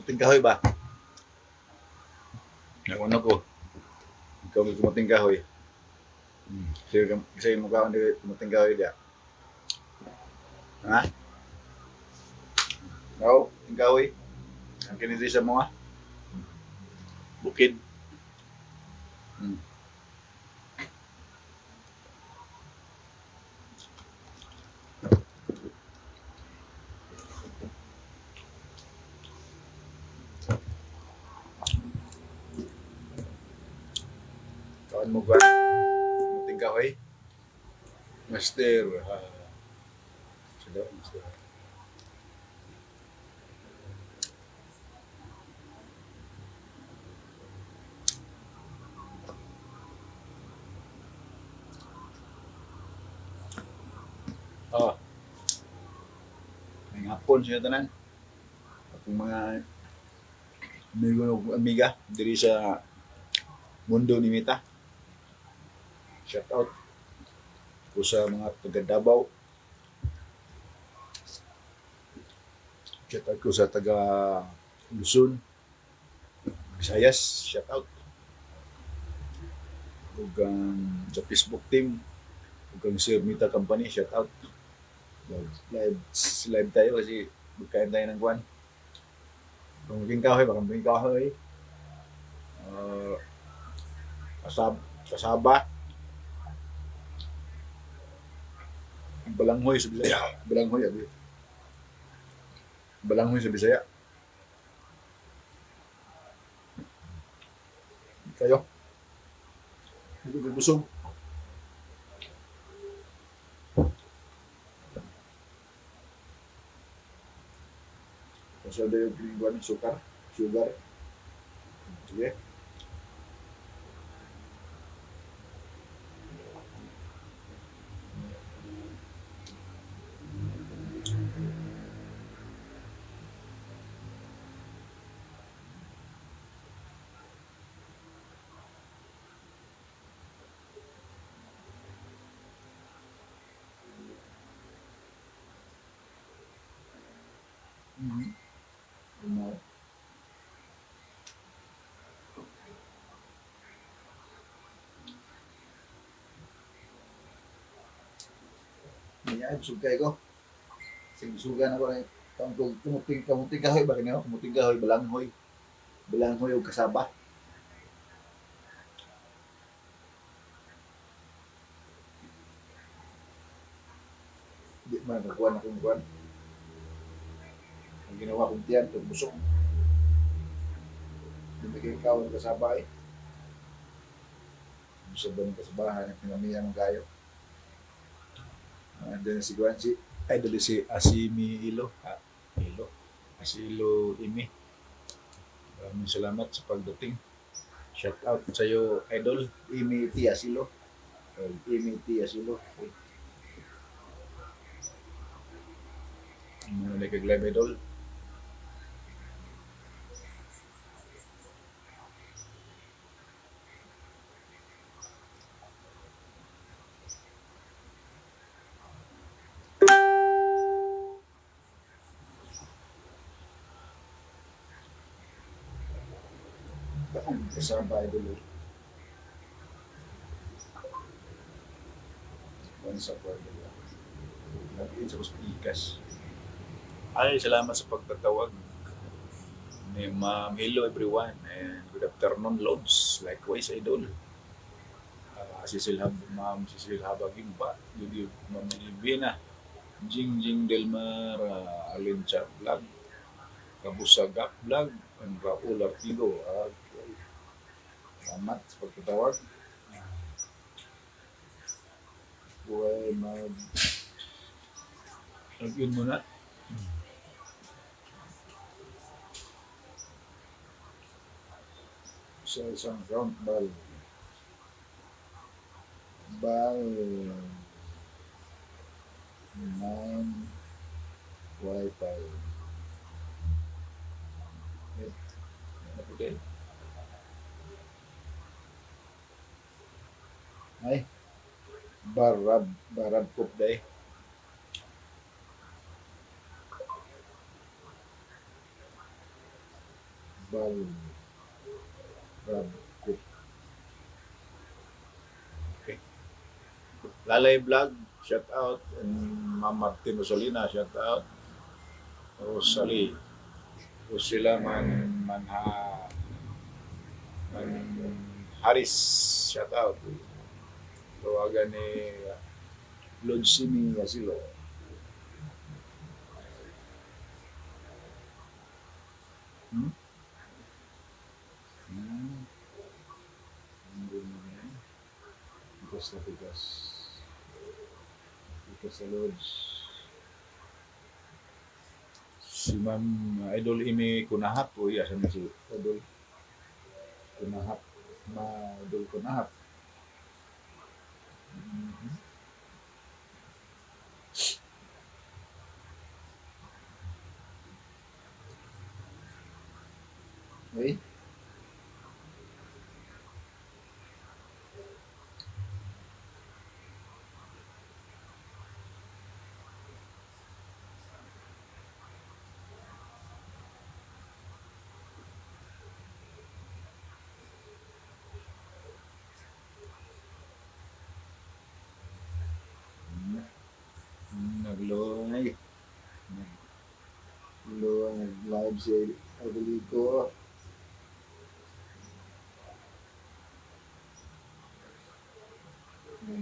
Muting kahoy ba? Nakuno ko. Ikaw may kumuting kahoy. Kasi mo kaon di kumuting kahoy dia. Ha? No, muting kahoy. Ang kiniti sa mga bukid. Kaon mo ba? Muting kahoy. Master. Sudah, master. Oh. May hapon siya tanan. Akong mga amigo o amiga diri sa mundo ni Mita. Shout out ko sa mga taga Davao. Shout out ko sa taga Luzon. Visayas, shout out. Ug sa Facebook team, ug ang Sir Mita Company, shout out. Live tayo kasi magkain tayo ng kwan. Kung maging kahoy, baka maging kahoy. Kasaba. Balanghoy sa Bisaya. Balanghoy sa Bisaya. Kayo? Hindi ko busog. Kasi ada yung piniguan ng sugar. Sige. Yan, sugay ko. Sugan ako na kumuting kahoy ba kanya? Kumuting kahoy, balanghoy. Balanghoy o kasaba. Di man nakakuha na kong kuhan. Ang ginawa kong tiyan, itong busok. Bumigay ka ng kasaba eh. Busog ba ng kasabahan, pinamiya ng gayo. Andiyan na si Guanchi. Idol si Asimi Ilo. Asilo Imi. Maraming salamat sa pagdating. Shout out sa iyo, Idol. Imi T. Asilo. Imi T. Asilo. Mga nagkag-live, Idol. Kasama Idol. Once upon a time. Nag-in sa Ikas. Ay, salamat sa pagtatawag. Ma'am, hello everyone and good afternoon, Lods. Likewise, Idol. Ma'am Cecil Habaging ba? Ma'am Livina. Jingjing Delmar, Alin Chat Vlog. Kabusagak Vlog. And Raul Artigo. Salamat sa pagtatawag. Buhay log-in muna. Sa isang round ball Wi-Fi. Okay. Ay, barab kop day. Bal, Brad Cook. Okay. Lalay Vlog, shout out. And Ma'am Martin Rosalina, shout out. Rosalie. Rosila Man Haris, shout out. Tawagan ni Lord Simi Asilo. Hmm? Hmm. Bigas na bigas. Bigas sa Lodge. Si Ma'am Idol Imi Kunahap. O iya, sana si Idol Kunahap. Idol Kunahap. Mhm. Okay. Nagloy. Nagloy. Nag-live si Adelito.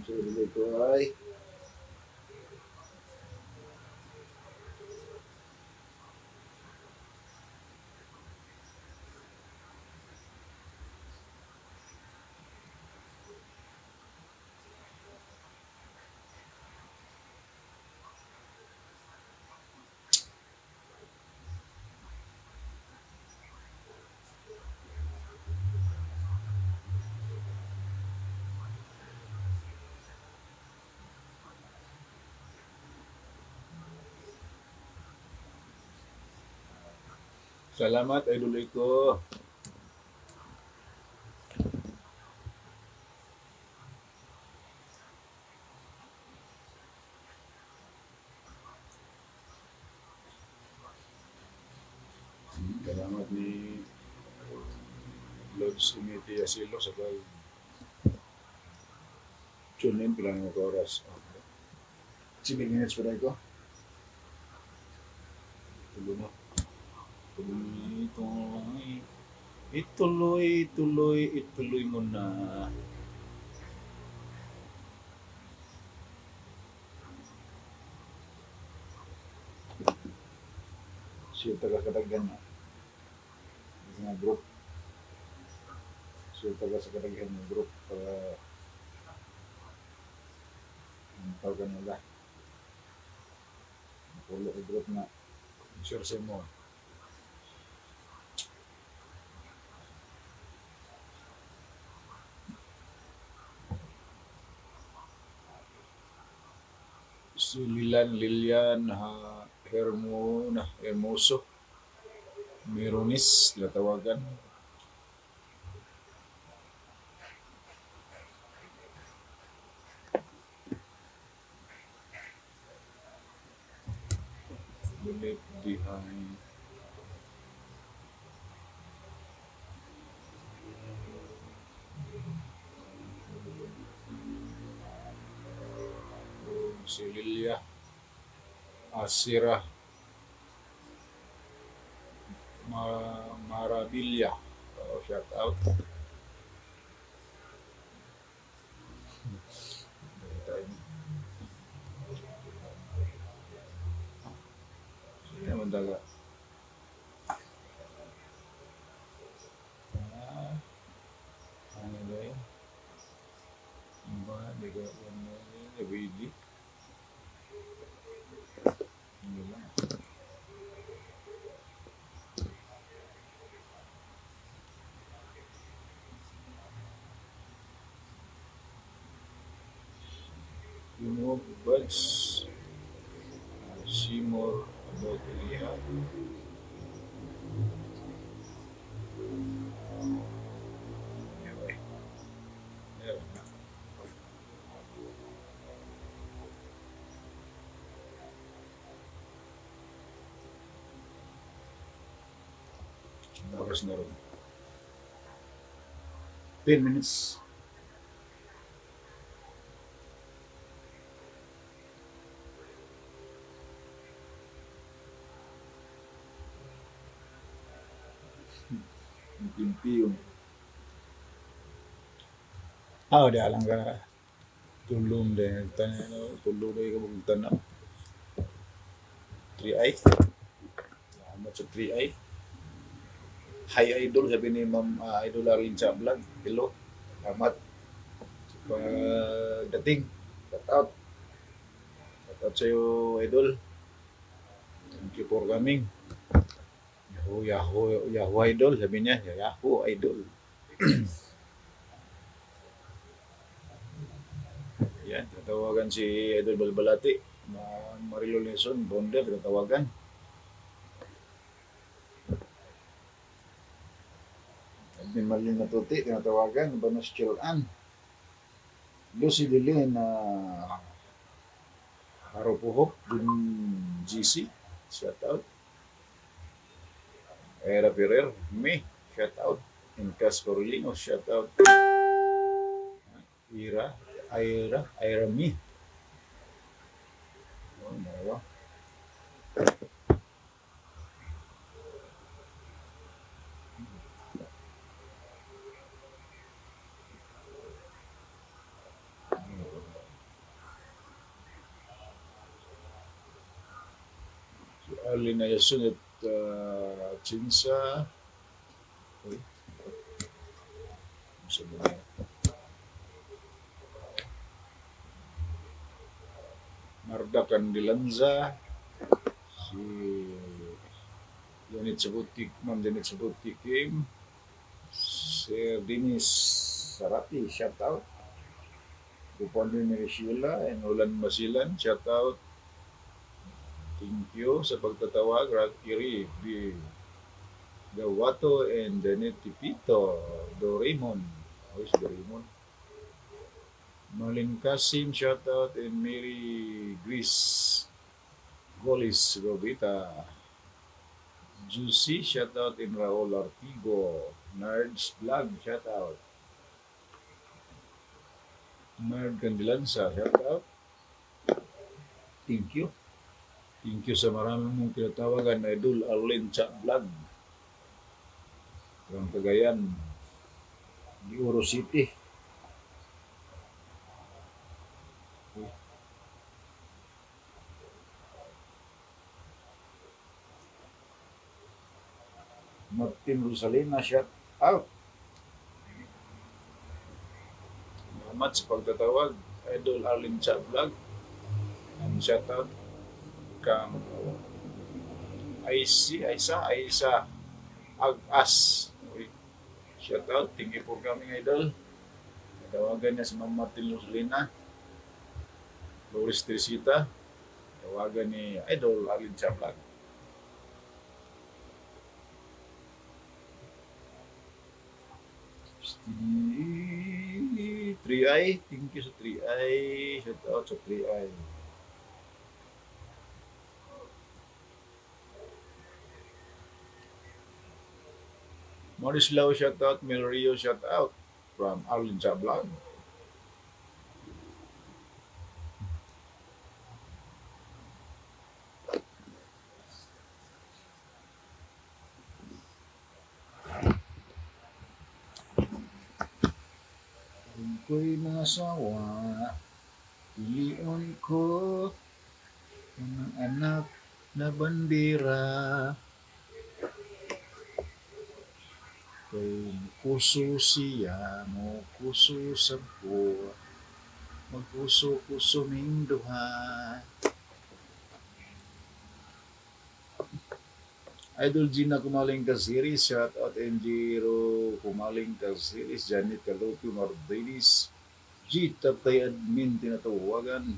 Si Adelito ay. Salamat, Idol Iko. Salamat ni Lord Sumiti Asilo sa tune in pila nga oras. 7 minutes pa tayo ko. Tulo na. Ituloy mo na. Siya taga-kadaghan na. Mga group. Siya taga-kadaghan ng group para ang tawagan nila. Pulo ka group na. Sure sa mo. Si Lilian Hermoso Mironis tawagan. Left behind. Si Lilia Asira Marabilia. Shout out. Sino naman daga? Ano ba yun? Iba, daga ano yun? Nabili. Ano lang. Remove buds. See more about Eliha. Anyway, meron na. Oras na rin. 10 minutes. Timpi yun. Di alang ka. Tulong din. Tulong din ka magtanap. 3i. Salamat sa 3i. Hi Idol, sabi ni Ma'am Idol Arlene sa vlog. Hello. Salamat. Pagdating. Shout out. Shout out sa'yo, Idol. Thank you for coming. Yahoo Idol, sabi niya. Yahoo Idol. Yan, tatawagan si Idol Balbalati. Marilo Leson, Bonder, tatawagan. Admin Marlene Natuti, tinatawagan. Banos Chilan. Lucy Dilin na Haropuhok, Dun GC, shout out. Era Ferrer, me, shout out. Incas Corlino, shout out. Ira me. Oh, dalawa. Si Arlene Ayasun at Chinsa. Uy. Sabi niya. Marda Candilanza. Si Ma'am Janet Sabuti Kim. Sir Dennis Sarati, shout out. Kupondre ni Sheila and Ulan Masilan, shout out. Thank you sa pagtatawag, Rakiri, di Gawato and Janet Tipito, Doraemon. Who's Doraemon? Malin Kasim, shout out, and Mary Grace Golis Robita. Juicy, shout out, in Raul Artigo. Nerds Vlog, shout out. Nerd Candilanza, shout out. Thank you. Thank you sa maraming mong tinatawagan na Idol Arlene sa Vlog. From Cagayan, di Oro City. Martin Rosalina, shout out. Salamat sa pagtatawag, Idol Arlene sa Vlog. And shout out kang Aisa Ag-as. Shout out, thank you for coming, Idol. Tawagan niya si Ma'am Martin Rosalina, Loris Tresita. Tawagan ni Idol Arlene sa Vlog. Si 3i, thank you sa 3i. Shout out sa 3i. Morris Lau, shout out. Mel Rio, shout out from Arlene sa Vlog. Kung ko'y nasawa, piliin ko ang anak na bandera. Kay kuso siya, mo kuso sa buwa, magkuso-kuso ming duha. Idol Gina Kumaling ka series, shout out Enjiro Kumaling ka series, Janet Kalupi Mardelis, G Tatay Admin tinatawagan.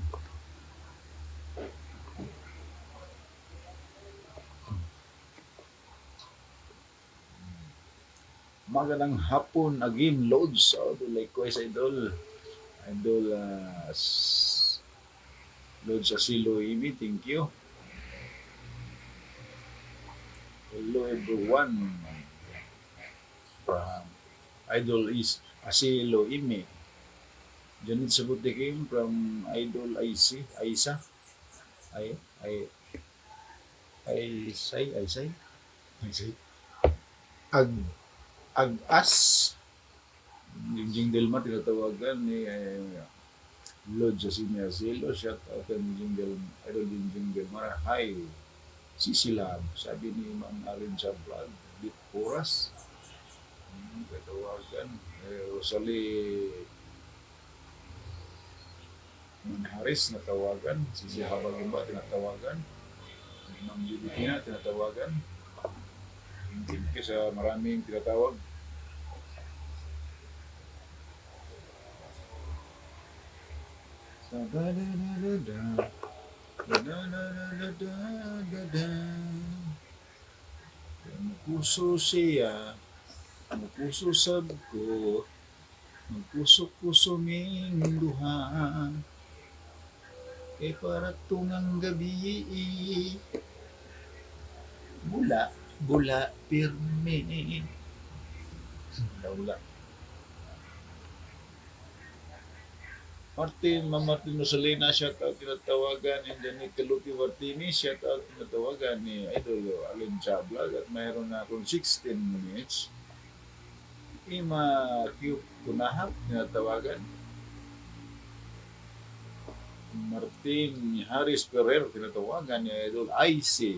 Magandang hapon again, Loads. Likewise, Idol. Loads Asilo Imi, thank you. Hello everyone. from Idol is Asilo Ime. Janet Sabutikim from Idol Aisa. Ay, ay, ay say. Ag, Ag-as. Jingjing Delma tinatawagan ni Lord Jasinia Zelo. Shout out kay Jingjing Idol Jingjing Delma. Hi, Sisilab. Sabi ni Ma'am Alin sa vlog. Bit Oras. Tinatawagan. Rosalie Manharis natawagan. Si Habagimba tinatawagan. Ma'am Judithina tinatawagan. Thank you sa maraming tinatawag. Puso siya, puso sab ko, puso ming duha. Para tungang gabi, bula pirme. Wala. Martin Rosalina, shout out tinatawagan, and then Kalupi Martini, shout out tinatawagan ni Idol Alin sa vlog, at mayroon na akong 16 minutes. Ima Cube Kunahap tinatawagan. Martin Harris Ferrer tinatawagan ni Idol Aisa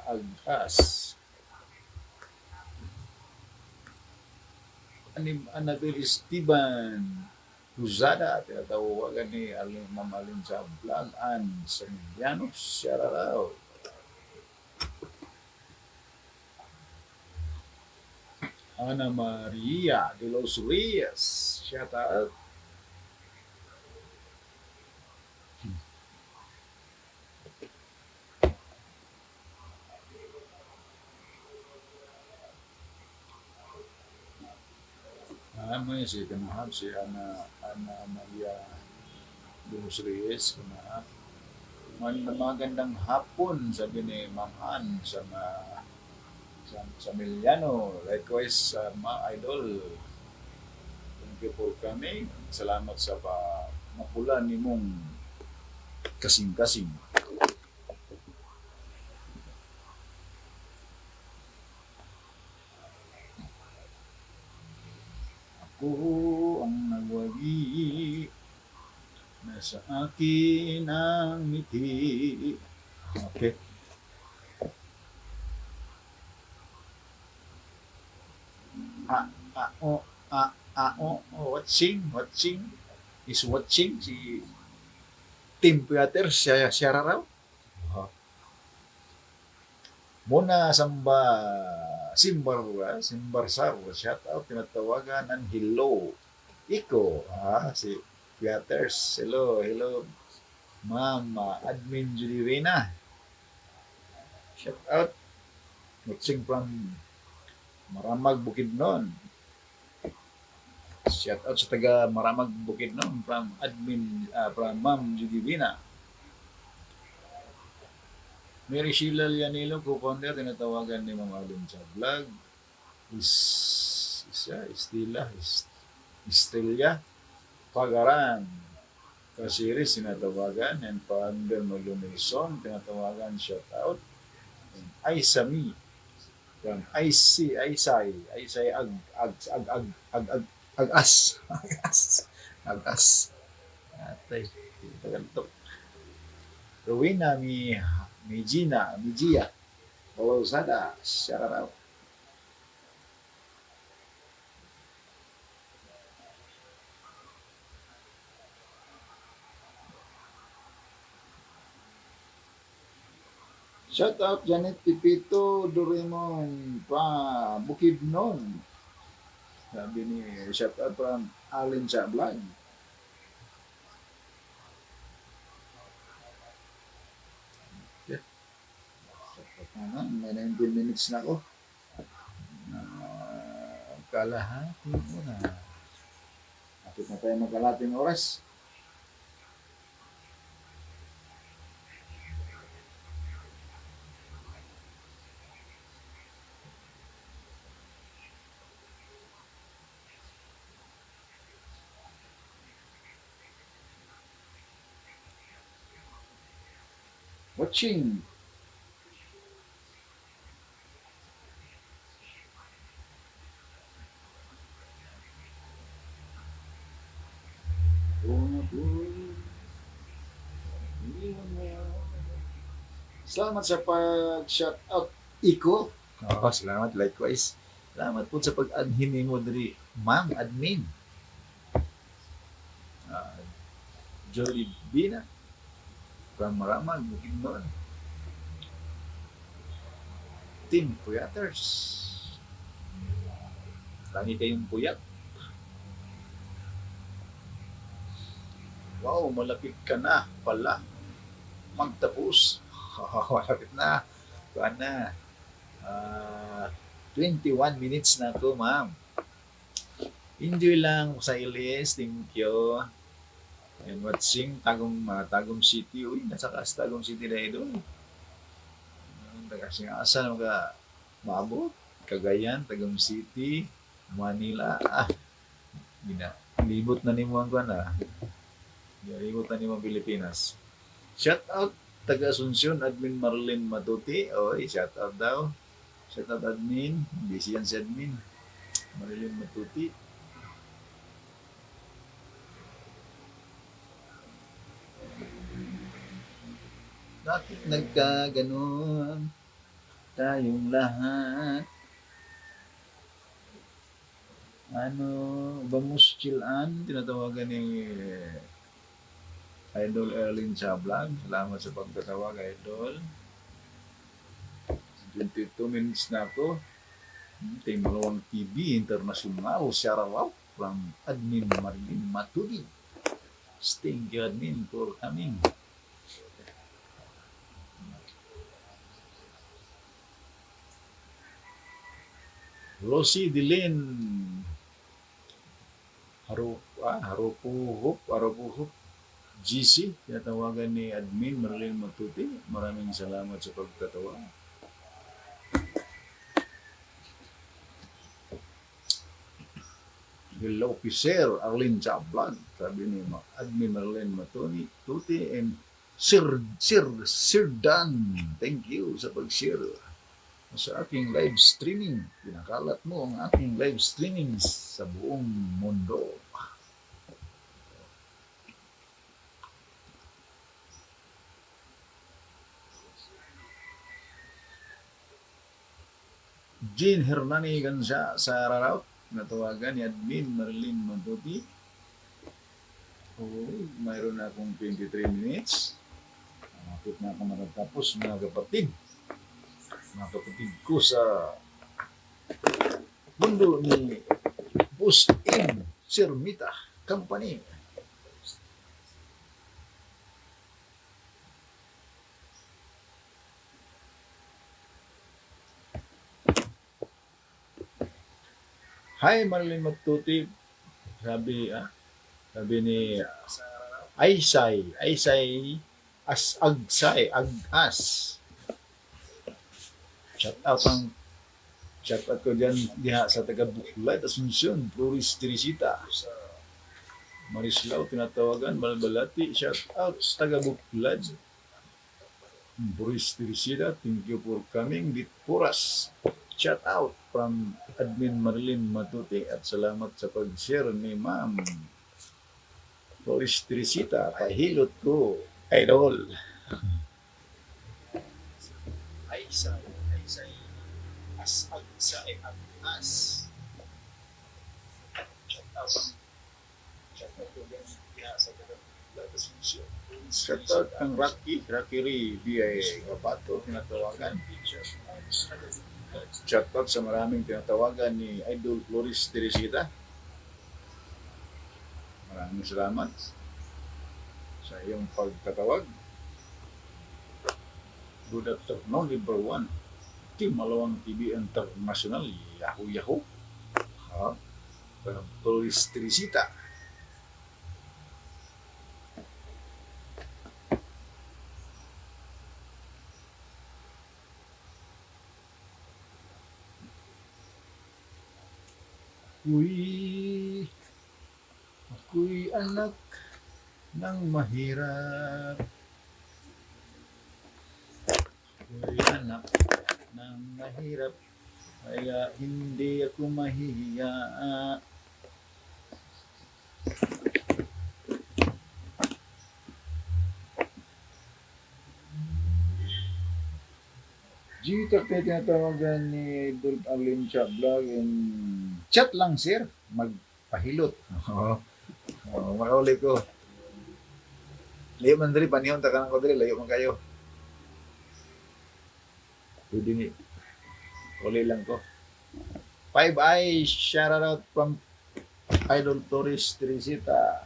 Agas. Annabel Esteban Cruzada tinatawagan ni Ma'am Alin sa vlog, and Samiliano Shararao. Ana Maria de los Reyes, shout out. May si Kanahab, si Ana Maria de los Reyes, Kanahab. Magandang hapon, sabi ni Ma'am Han sa Miliano. Likewise, mga idol, thank you for coming. Salamat sa mapula ni mong kasing-kasing. Ako ang nagwagi, nasa akin ang ngiti. Okay. Watching is watching si Team Theater siya raw. Muna Simbarsar, shout out tinatawagan ng hello. Iko, si Theaters. Hello, Ma'am Admin Judy Reyna. Shout out. Watching from Maramag Bukidnon. Shout out sa taga Maramag Bukidnon from Ma'am Judy Reyna. Mary Sheila Lianilo, co-founder, tinatawagan ni Ma'am Alin sa vlog. Estrella Pagaran Kasiris, tinatawagan. And founder no Lunason, tinatawagan, shout out. And Aisami from Aisay Agas. Atay, tagantok. Rowena Mijia, Paulsada, shout out. Shout out Janet Pipito Doraemon pa Bukidnon. Sabi ni shout out from Alin sa vlog. May 19 minutes na ako. Kalahati mo na. Kapit na tayo magkalating oras. Kaching. Salamat sa pag-shout out, Iko. Oo, salamat likewise. Salamat po sa pag-admin mo diri, Ma'am Admin. Uh, Jolie Bina from Maramag, Bukidnon. Team Puyaters. Lagi kayong puyat. Wow, malapit ka na pala magtapos. Malapit na. Kuan na. 21 minutes na to, ma'am. Enjoy lang sa ilis. Thank you. And watching Tagum City. Uy, nasa kaas Tagum City na ito. Asa na mga maabot. Cagayan, Tagum City, Manila. Libot na ni mo ang na. Libot na ni mo Pilipinas. Shout out taga Asuncion, Admin Marlene Matuti. Oy, shout out daw. Shout out admin. Busy yan si admin. Marlene Matuti. Bakit nagkaganon tayong lahat? Vamos chillan, tinatawagan ni Idol Erlin sa vlog. Salamat sa pagtatawag, Idol. 22 minutes na ako. Team Malawang TV International. Shout out from Admin Marlene Matuti. Thank you, Admin, for coming. Rosie Dilin. Harupuhup. GC, tinatawagan ni Admin Marlene Matuti. Maraming salamat sa pagtatawag. Hello, Officer Arlene Chablan. Sabi ni Admin Marlene Matuti and Sir Dan. Thank you sa pag-share sa aking live streaming. Pinakalat mo ang aking live streaming sa buong mundo. Jean Hernani Gansa sa Raraut. Natawagan ni Admin Marlene Matuti. Mayroon na akong 23 minutes. Malapit na ako matatapos, mga kapatid. Mga kapatid ko sa mundo ni Boss M. Sirmita Company. Hi, Marlene Matuti. Sabi ni Aysay, Agas. Shout out ko dyan diha sa taga Buklad, Asuncion, Flores Teresita. Marislao, tinatawagan, Malbalati, shout out taga Buklad. Flores Teresita, thank you for coming. Ditpuras, shout out from Admin Marlene Matuti at salamat sa pag-share ni Ma'am Flores Teresita. Pahilot ko, Idol. Aysay. As. Shout out ang Rocky Ray B.I. Gabato, tinatawagan. Shout out sa maraming tinatawagan ni Idol Flores Teresita. Maraming salamat sa iyong pagtatawag. Good afternoon, number 1. Team Malawang TV International. Yahoo. Flores Teresita. Ako'y anak ng mahirap. Ako'y anak ng mahirap, kaya hindi ako mahihiya. Gcash na tinatawagan ni Idol Alin Cha Vlog and chat lang sir, magpahilot. Oo. Oo, makauli ko. Layo man dali, panihon ta ka ko dali, layo man kayo. Pwede ni, uli lang ko. Five Eyes, shout out from Idol Torres Teresita.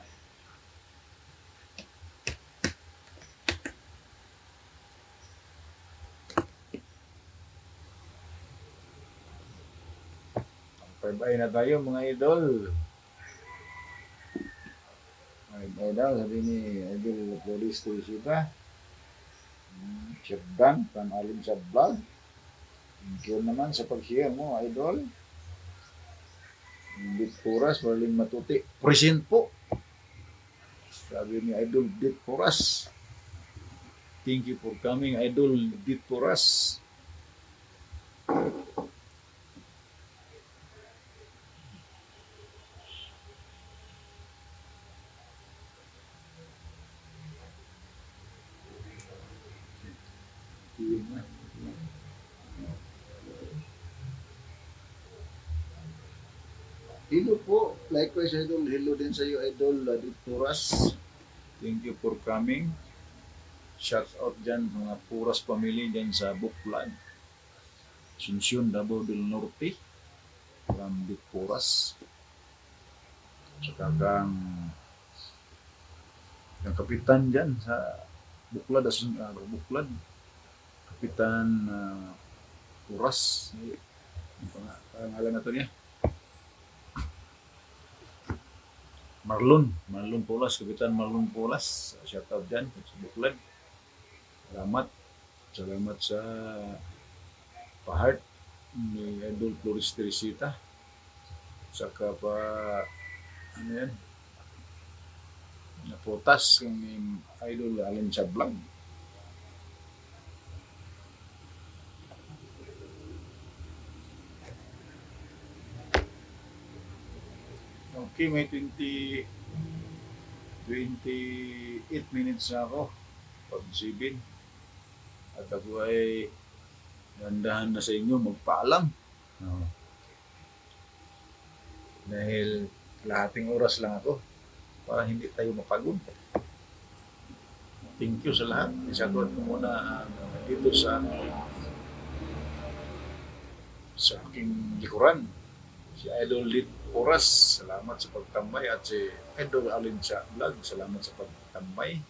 Five Eyes na tayo mga idol. Five Eyes daw, sabi ni Idol Torres Teresita. Shotgun from Alin sa Vlog. Thank you naman sa pag-share mo, idol. Bit Puras, waling matuti. Present po. Sabi ni Idol Bit Puras. Thank you for coming, Idol Bit Puras. Hello po. Likewise, Idol. Hello din sa iyo, Idol Bit Puras. Thank you for coming. Shout out dyan mga Puras family dyan sa Buklan. Asuncion, Davao del Norte. From Bit Puras. Saka kang yung kapitan dyan sa Buklad, Buklad. Kapitan Puras. Pangalan na to niya. Marlon Pulas, Kapitan Marlon Pulas. Shout out dyan sa Buklad. Salamat sa pa-heart ni Idol Flores Teresita. Saka pa, ano yan, naputas yung Idol Alin sa Vlog. Okay, may 28 minutes na ako. Pag-7. At ako ay nandahan na sa inyo magpaalam. No. Dahil lahating oras lang ako para hindi tayo mapagod. Thank you sa lahat. Isagot ko muna dito sa aking likuran. Si Idol Lit Puras, salamat sa pagtambay, at si Idol Alin sa Vlog, salamat sa pagtambay.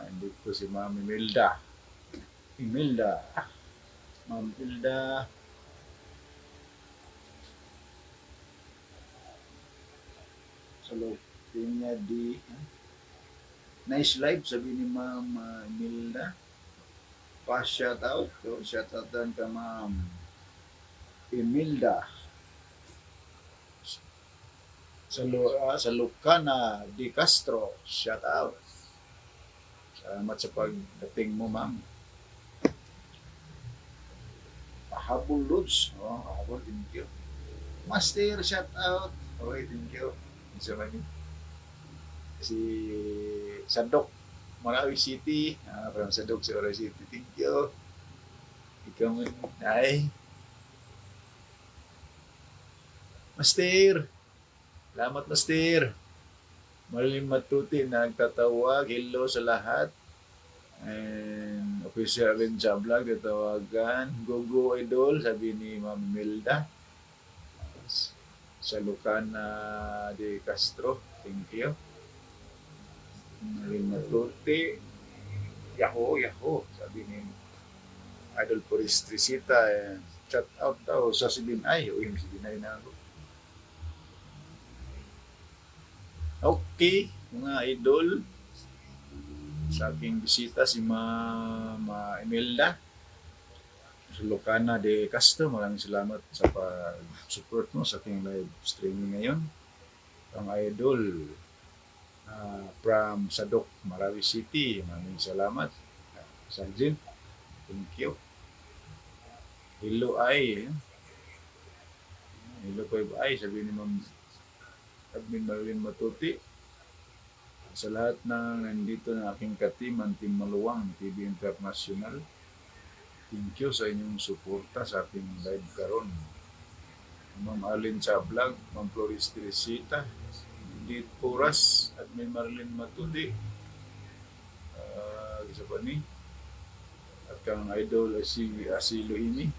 Hindi ko si Ma'am Imelda. Ma'am Imelda. Hello, niya di nice live, sabi ni Ma'am Imelda. Pa-shout out. Shout out dan ka Ma'am Imelda. Sa Lucana Di Castro, shout out. Salamat sa pagdating mo, ma'am. Pahabol Lods. Pahabol, thank you. Master, shout out. Okay, thank you. Si Sadok, Marawi City. From Sadok sa Marawi City, thank you. Ikaw ay Master. Salamat, Master. Maling matuti na nagtatawag. Hello sa lahat. And official rin sa vlog, natawagan. Go Idol, sabi ni Ma'am Imelda. Sa Lucana de Castro. Thank you. Maling matuti. Yahoo, sabi ni Idol Flores Teresita. Chat out daw sa Sibinay. Uy, Sibinay na ako. Okay, mga idol, sa aking bisita si Mama Imelda sa Lucana de Castro. Maraming salamat sa pag-support mo sa aking live streaming ngayon. Ang idol from Sadok, Marawi City, maraming salamat. Sargent, Thank you. Hello ay. Hello po ay. Sabi ni Ma'am Admin Marilyn Matuti. Sa lahat ng nandito na aking katiman, Team Maluwang, TV International. Thank you sa inyong suporta sa ating live karon. Ma'am Alin sa vlog, Ma'am Floris Teresita, Edith Puras, Admin Marilyn Matuti, isa pa ni, at kang idol si Asilo Ini.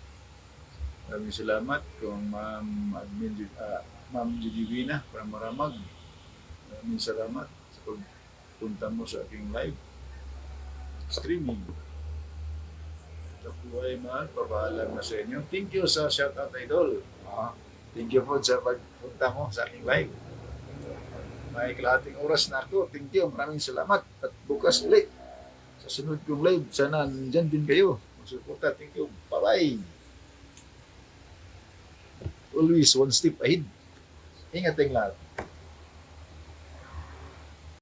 Maraming salamat kung Ma'am Admin, Ma'am Jujibina, Maramag. Maraming salamat sa pagpunta mo sa aking live streaming. Ito po ay mahal, papaalam na sa inyo. Thank you sa shoutout idol. Thank you po sa pagpunta mo sa aking live. May kalahating oras na ako. Thank you. Maraming salamat. At bukas ulit sa sunod kong live. Sana nandyan din kayo. Magsuporta. Thank you. Bye-bye. Always one step ahead. Ingat tayong lahat.